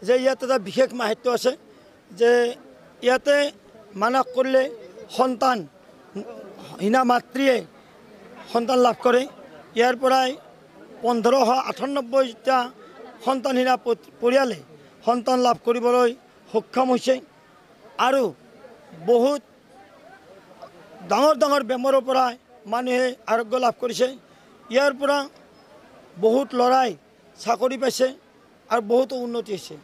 যে ইয়াতে এটা বিশেষ মাহাত্য আছে যে ইয়াতে মানস কৰিলে সন্তান হীনা মাতৃয়ে সন্তান লাভ কৰে। ইয়াৰ পৰাই 1598টা সন্তানহীনা পৰিয়ালে সন্তান লাভ কৰিবলৈ সক্ষম হৈছে আৰু বহুত ডাঙৰ ডাঙৰ বেমাৰৰ পৰা মানুহে আৰোগ্য লাভ কৰিছে। ইয়াৰ পৰা বহুত ল'ৰাই চাকৰি পাইছে আৰু বহুতো উন্নতি হৈছে।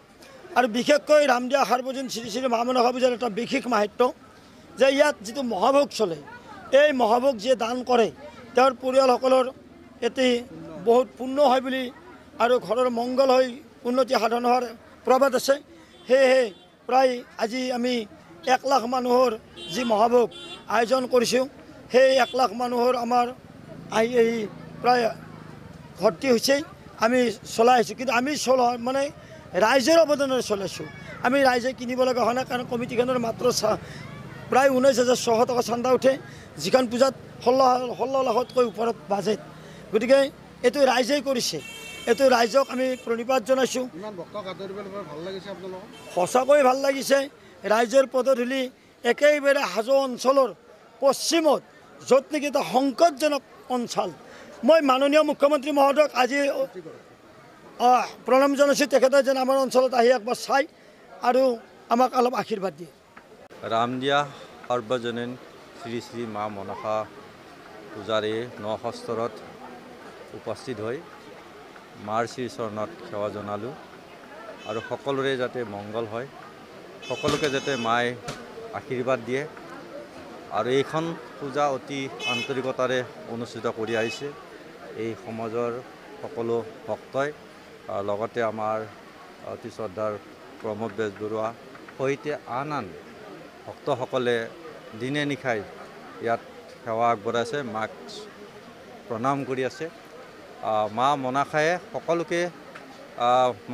আৰু বিশেষকৈ ৰামদিয়া সাৰ্বজনীন শ্ৰী শ্ৰী মা মনসা পূজাৰ এটা বিশেষ মাহাত্য যে ইয়াত যিটো মহাভোগ চলে, এই মহাভোগ যিয়ে দান কৰে তেওঁৰ পৰিয়ালসকলৰ এটি বহুত পুণ্য হয় বুলি আৰু ঘৰৰ মংগল হৈ উন্নতি সাধন হোৱাৰ প্ৰবাদ আছে। সেয়েহে প্ৰায় আজি আমি 1 লাখ মানুহৰ যি মহাভোগ আয়োজন কৰিছোঁ, সেই 1 লাখ মানুহৰ আমাৰ আহি প্ৰায় ভৰ্তি হৈছে। আমি চলাই আছোঁ, কিন্তু আমি মানে ৰাইজৰ অৱদানেৰে চলাইছোঁ। আমি ৰাইজে কিনিব লগা হোৱা নাই, কাৰণ কমিটিখনৰ মাত্ৰ প্ৰায় 19,600 টকা চান্দা উঠে, যিখন পূজাত 16 লাখতকৈ ওপৰত বাজেট। গতিকে এইটো ৰাইজেই কৰিছে, এইটো ৰাইজক আমি প্ৰণিপাত জনাইছোঁ। সঁচাকৈ ভাল লাগিছে। ৰাইজৰ পদধূলি একেবাৰে হাজো অঞ্চলৰ পশ্চিমত, য'ত নেকি এটা সংকটজনক অঞ্চল। মই মাননীয় মুখ্যমন্ত্ৰী মহোদয়ক আজি প্ৰণাম জনাইছোঁ। তেখেতে যেন আমাৰ অঞ্চলত আহি একবাৰ চাই আৰু আমাক অলপ আশীৰ্বাদ দিয়ে। ৰামদিয়া সাৰ্বজনীন শ্ৰী শ্ৰী মা মনসা পূজাৰ এই 9শ স্তৰত উপস্থিত হৈ মাৰ শ্ৰীচৰণত সেৱা জনালোঁ আৰু সকলোৰে যাতে মংগল হয়, সকলোকে যাতে মায়ে আশীৰ্বাদ দিয়ে। আৰু এইখন পূজা অতি আন্তৰিকতাৰে অনুষ্ঠিত কৰি আহিছে এই সমাজৰ সকলো ভক্তই, লগতে আমাৰ অতি শ্ৰদ্ধাৰ প্ৰমোদ বেজবৰুৱা সৈতে আন ভক্তসকলে দিনে নিশাই ইয়াত সেৱা আগবঢ়াইছে, মাক প্ৰণাম কৰি আছে। মা মনসায়ে সকলোকে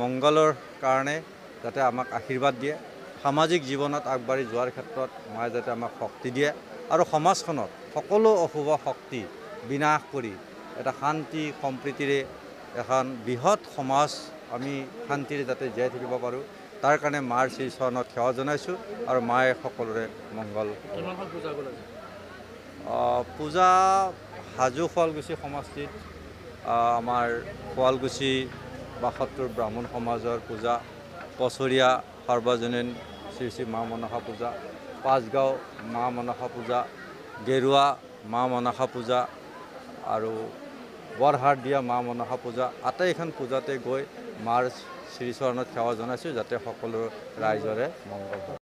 মংগলৰ কাৰণে যাতে আমাক আশীৰ্বাদ দিয়ে, সামাজিক জীৱনত আগবাঢ়ি যোৱাৰ ক্ষেত্ৰত মায়ে যাতে আমাক শক্তি দিয়ে আৰু সমাজখনত সকলো অশুভ শক্তি বিনাশ কৰি এটা শান্তি সম্প্ৰীতিৰে এখন বৃহৎ সমাজ আমি শান্তিৰে যাতে জীয়াই থাকিব পাৰোঁ, তাৰ কাৰণে মাৰ শ্ৰীচৰণত সেৱা জনাইছোঁ আৰু মায়ে সকলোৰে মংগল। পূজা হাজো শুৱালকুছি সমষ্টিত আমাৰ শুৱালকুছি 72 ব্ৰাহ্মণ সমাজৰ পূজা, পছৰীয়া সাৰ্বজনীন শ্ৰী শ্ৰী মা মনসা পূজা, 5 গাঁও মা মনসা পূজা, গেৰুৱা মা মনসা পূজা আৰু বৰহাট দিয়া মা মনসা পূজা, আটাইখন পূজাতে গৈ মাৰ শ্ৰীচৰণত সেৱা জনাইছোঁ যাতে সকলো ৰাইজৰে মংগল হয়।